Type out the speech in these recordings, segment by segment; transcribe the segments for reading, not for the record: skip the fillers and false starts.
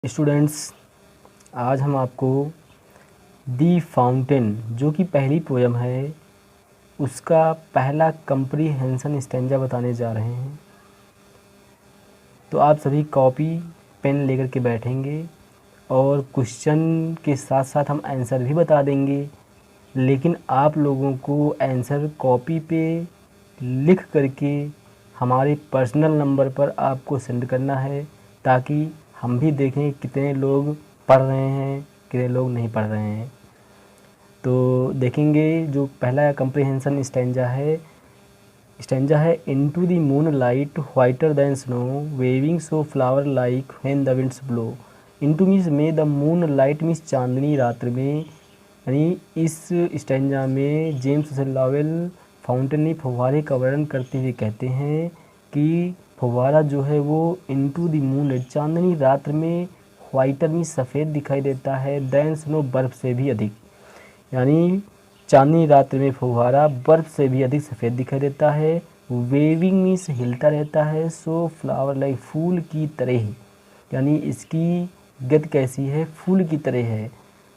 Students, आज हम आपको दी फाउंटेन जो कि पहली पोयम है उसका पहला कंप्रीहेंशन स्टैंजा बताने जा रहे हैं। तो आप सभी कॉपी पेन लेकर के बैठेंगे और क्वेश्चन के साथ साथ हम आंसर भी बता देंगे, लेकिन आप लोगों को आंसर कॉपी पे लिख करके हमारे पर्सनल नंबर पर आपको सेंड करना है, ताकि हम भी देखें कितने लोग पढ़ रहे हैं कितने लोग नहीं पढ़ रहे हैं। तो देखेंगे जो पहला कंप्रीहेंशन स्टैंजा है into the moonlight whiter than snow waving so flower like when the winds blow. Into means में, द मून लाइट मीन्स चांदनी रात्र में। यानी इस स्टैंजा में जेम्स लॉवेल फाउंटेन ने फव्वारे का वर्णन करते हुए कहते हैं कि फव्वारा जो है वो इनटू द मून लाइट चांदनी रात्र में वाइटर में सफ़ेद दिखाई देता है, दैन स्नो बर्फ़ से भी अधिक। यानी चांदनी रात्र में फव्वारा बर्फ़ से भी अधिक सफ़ेद दिखाई देता है। वेविंग मीन्स हिलता रहता है, सो फ्लावर लाइक फूल की तरह। यानी इसकी गति कैसी है, फूल की तरह है,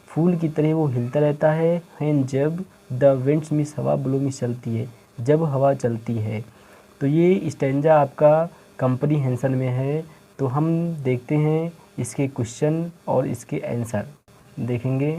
फूल की तरह वो हिलता रहता है। व्हेन जब, द विंड्स मीन्स हवा, ब्लो मीन्स चलती है, जब हवा चलती है। तो ये स्टैंजा आपका कंप्रीहेंशन में है। तो हम देखते हैं इसके क्वेश्चन और इसके आंसर देखेंगे।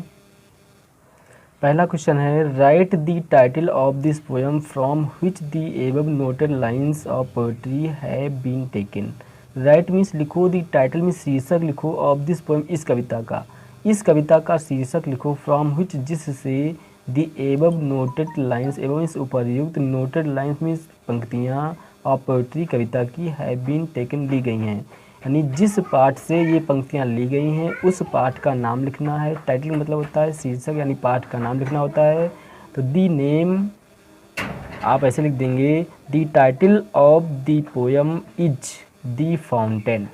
पहला क्वेश्चन है, write the title of this poem from which the above noted lines of poetry have been taken. Write means लिखो, द टाइटल मीन्स शीर्षक लिखो, ऑफ दिस पोएम इस कविता का शीर्षक लिखो, फ्रॉम व्हिच जिससे, the above noted lines, above means उपर्युक्त, noted lines means पंक्तियाँ, ऑफ पोएट्री कविता की, हैव बीन टेकन ली गई हैं। यानी जिस पाठ से ये पंक्तियाँ ली गई हैं उस पाठ का नाम लिखना है। टाइटल मतलब होता है शीर्षक, यानी पाठ का नाम लिखना होता है। तो दी नेम आप ऐसे लिख देंगे, the title of the poem is the fountain.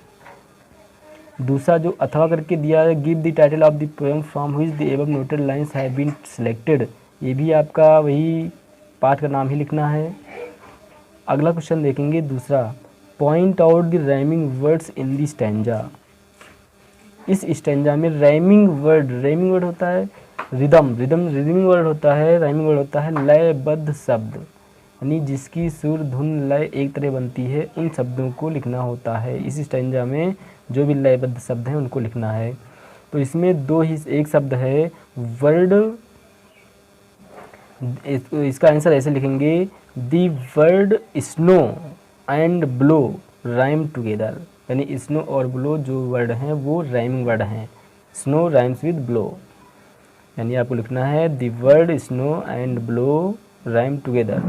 दूसरा जो अथवा करके दिया है, give the title of the poem from which the above noted lines have been selected, ये भी आपका वही पाठ का नाम ही लिखना है। अगला क्वेश्चन देखेंगे दूसरा, point out the rhyming words in the stanza. इस स्टैंजा में राइमिंग वर्ड होता है रिदमिंग वर्ड होता है, राइमिंग वर्ड होता है लयबद्ध शब्द, यानी जिसकी सुर धुन लय एक तरह बनती है, उन शब्दों को लिखना होता है। इस स्टैंजा में जो भी लयबद्ध शब्द हैं उनको लिखना है। तो इसमें दो ही एक शब्द है वर्ड, इसका आंसर ऐसे लिखेंगे, the word snow and blow rhyme together. यानी स्नो और ब्लो जो वर्ड हैं वो राइमिंग वर्ड हैं, स्नो राइम्स विद ब्लो। यानी आपको लिखना है the word snow and blow rhyme together.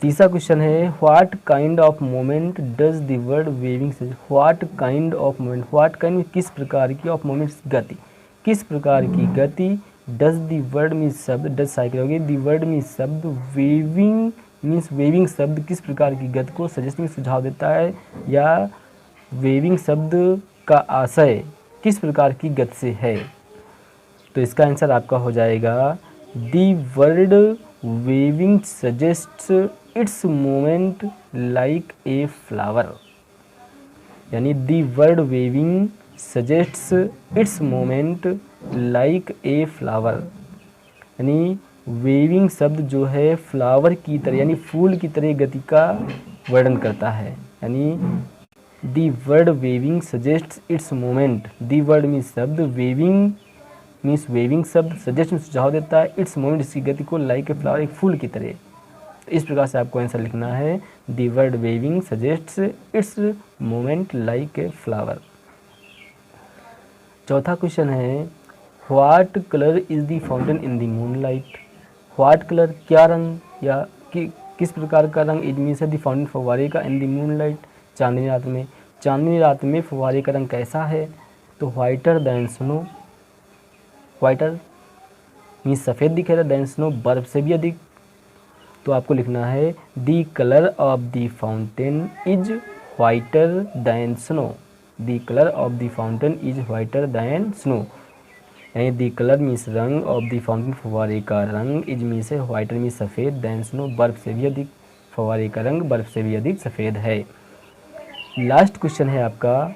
तीसरा क्वेश्चन है, what kind of moment does the word waving suggest. What kind of moment, what kind किस प्रकार की, ऑफ मोमेंट्स गति, किस प्रकार की गति, डज द वर्ड मीन्स शब्द, डज साइकिल होगी, द वर्ड मीन्स शब्द, वेविंग मीन्स वेविंग शब्द किस प्रकार की गति को सजेस्ट में सुझाव देता है, या वेविंग शब्द का आशय किस प्रकार की गति से है। तो इसका आंसर आपका हो जाएगा, the word waving suggests its movement like a flower. यानी the word waving suggests its movement like a flower. यानी वेविंग शब्द जो है फ्लावर की तरह यानी फूल की तरह गति का वर्णन करता है। यानी the word waving suggests its movement, the word means शब्द, वेविंग मीन्स वेविंग शब्द, सजेस्ट में सुझाव देता है, इट्स मूवमेंट इसकी गति को, लाइक ए फ्लावर एक फूल की तरह। तो इस प्रकार से आपको आंसर लिखना है, the word waving suggests its movement like a flower. चौथा क्वेश्चन है, what colour is the fountain in the moonlight. What colour क्या रंग या किस प्रकार का रंग, इज मीन्स है द फाउंटेन फव्वारे का, इन द मूनलाइट चांदनी रात में, चांदनी रात में फव्वारे का रंग कैसा है। तो वाइटर दैन स्नो, वाइटर मीन्स सफ़ेद दिखेगा, दैन स्नो बर्फ से भी अधिक। तो आपको लिखना है, the colour of the fountain is whiter than snow, the colour of the fountain is whiter than snow. यानी दी कलर मीन्स रंग, ऑफ द फाउंटेन फव्वारे का रंग, इज मीन्स है वाइटर मीन्स सफ़ेद, दैन स्नो बर्फ से भी अधिक, फव्वारे का रंग बर्फ से भी अधिक सफ़ेद है। लास्ट क्वेश्चन है आपका,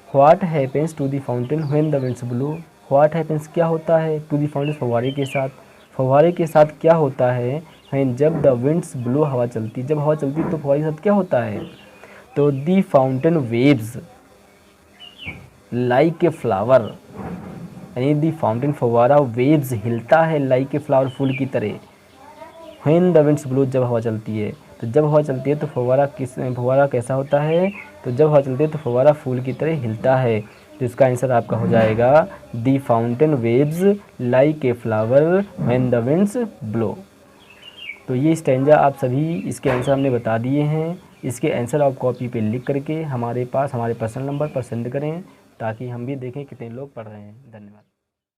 what happens to the fountain when the winds blow. What happens क्या होता है, टू द फाउंटेन फव्वारे के साथ, फव्वारे के साथ क्या होता है, व्हेन जब द विंड्स ब्लो हवा चलती, जब हवा चलती तो फव्वारे के साथ क्या होता है, तो the fountain waves like a flower, यानी द फाउंटेन फव्वारा वेव्स हिलता है लाइक ए फ्लावर फूल की तरह, व्हेन द विंड्स ब्लो जब हवा चलती है। तो जब हवा चलती है तो फव्वारा कैसा होता है, तो जब हवा चलती है तो फव्वारा फूल की तरह हिलता है। तो इसका आंसर आपका हो जाएगा the fountain waves like a flower when the winds blow. तो ये स्टैंजा आप सभी इसके आंसर हमने बता दिए हैं। इसके आंसर आप कॉपी पे लिख करके हमारे पर्सनल नंबर पर सेंड करें, ताकि हम भी देखें कितने लोग पढ़ रहे हैं। धन्यवाद।